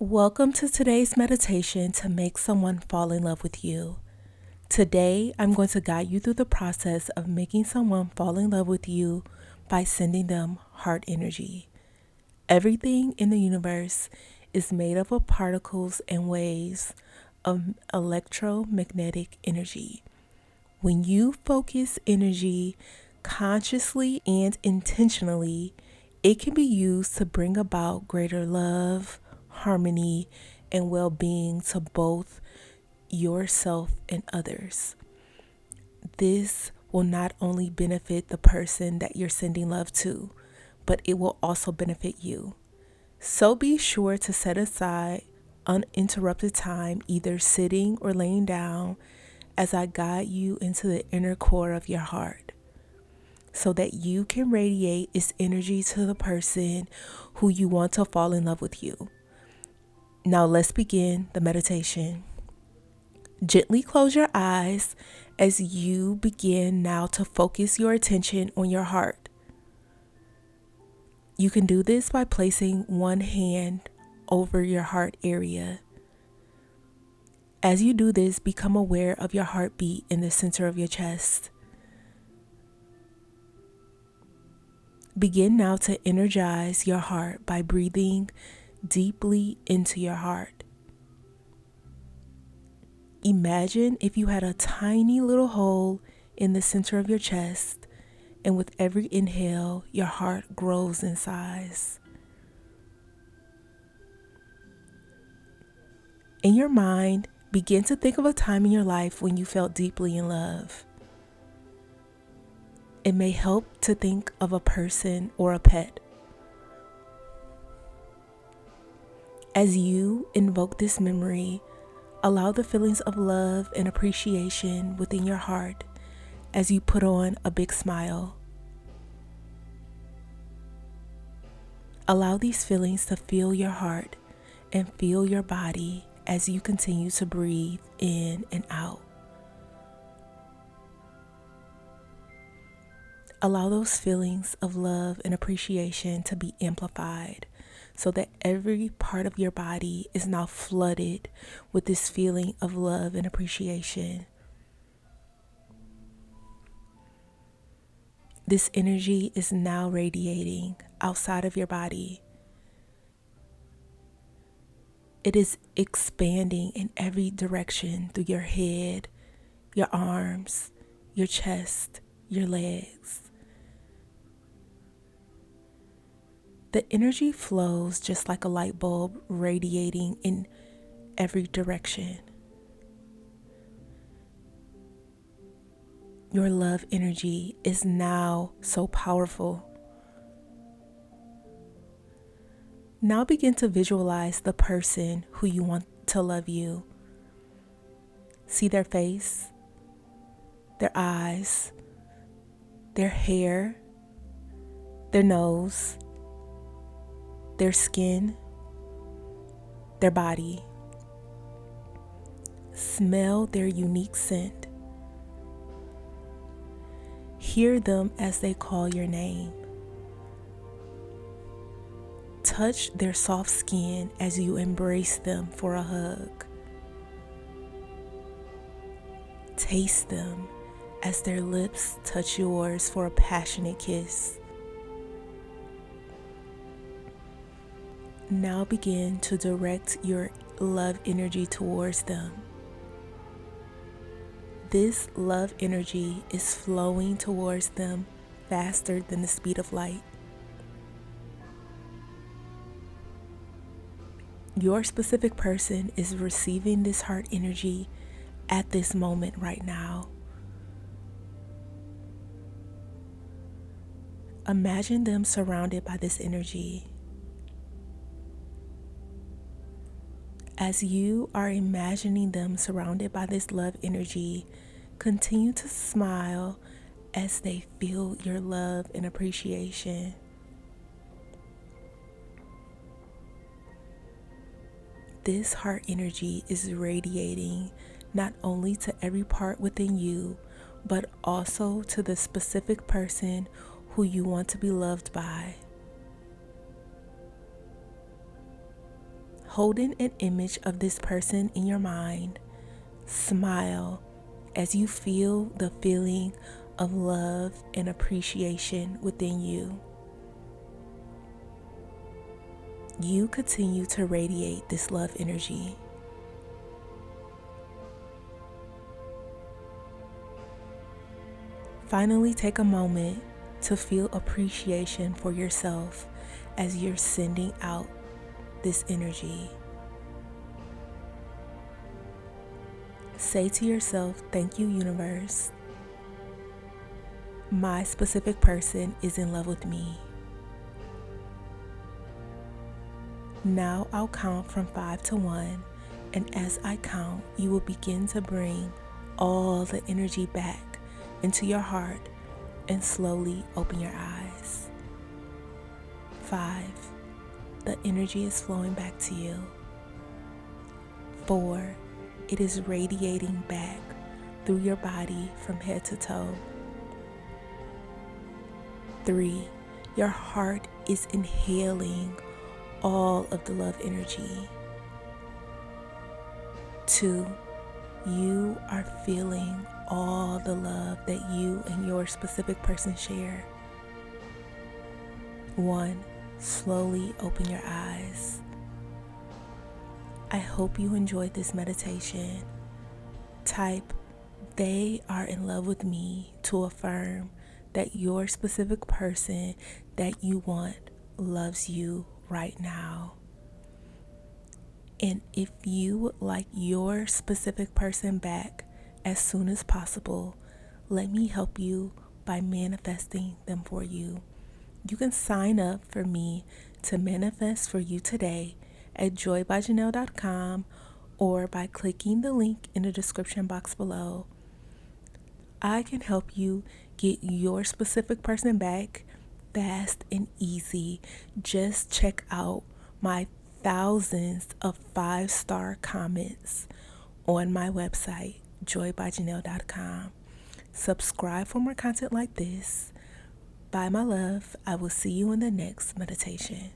Welcome to today's meditation to make someone fall in love with you. Today, I'm going to guide you through the process of making someone fall in love with you by sending them heart energy. Everything in the universe is made up of particles and waves of electromagnetic energy. When you focus energy consciously and intentionally, it can be used to bring about greater love, harmony, and well-being to both yourself and others. This will not only benefit the person that you're sending love to, but it will also benefit you. So be sure to set aside uninterrupted time, either sitting or laying down, as I guide you into the inner core of your heart, so that you can radiate its energy to the person who you want to fall in love with you. Now let's begin the meditation. Gently close your eyes as you begin now to focus your attention on your heart. You can do this by placing one hand over your heart area. As you do this, become aware of your heartbeat in the center of your chest. Begin now to energize your heart by breathing deeply into your heart. Imagine if you had a tiny little hole in the center of your chest, and with every inhale, your heart grows in size. In your mind, begin to think of a time in your life when you felt deeply in love. It may help to think of a person or a pet. As you invoke this memory, allow the feelings of love and appreciation within your heart as you put on a big smile. Allow these feelings to fill your heart and fill your body as you continue to breathe in and out. Allow those feelings of love and appreciation to be amplified, so that every part of your body is now flooded with this feeling of love and appreciation. This energy is now radiating outside of your body. It is expanding in every direction through your head, your arms, your chest, your legs. The energy flows just like a light bulb, radiating in every direction. Your love energy is now so powerful. Now begin to visualize the person who you want to love you. See their face, their eyes, their hair, their nose, their skin, their body. Smell their unique scent. Hear them as they call your name. Touch their soft skin as you embrace them for a hug. Taste them as their lips touch yours for a passionate kiss. Now begin to direct your love energy towards them. This love energy is flowing towards them faster than the speed of light. Your specific person is receiving this heart energy at this moment right now. Imagine them surrounded by this energy. As you are imagining them surrounded by this love energy, continue to smile as they feel your love and appreciation. This heart energy is radiating not only to every part within you, but also to the specific person who you want to be loved by. Holding an image of this person in your mind, smile as you feel the feeling of love and appreciation within you. You continue to radiate this love energy. Finally, take a moment to feel appreciation for yourself as you're sending out this energy. Say to yourself, "Thank you, universe. My specific person is in love with me." Now I'll count from 5 to 1, and as I count, you will begin to bring all the energy back into your heart and slowly open your eyes. 5. The energy is flowing back to you. 4. It is radiating back through your body from head to toe. 3. Your heart is inhaling all of the love energy. 2. You are feeling all the love that you and your specific person share. 1. Slowly open your eyes. I hope you enjoyed this meditation. Type, "They are in love with me," to affirm that your specific person that you want loves you right now. And if you would like your specific person back as soon as possible, let me help you by manifesting them for you. You can sign up for me to manifest for you today at joybyjanell.com or by clicking the link in the description box below. I can help you get your specific person back fast and easy. Just check out my thousands of 5-star comments on my website, joybyjanell.com. Subscribe for more content like this. Bye, my love. I will see you in the next meditation.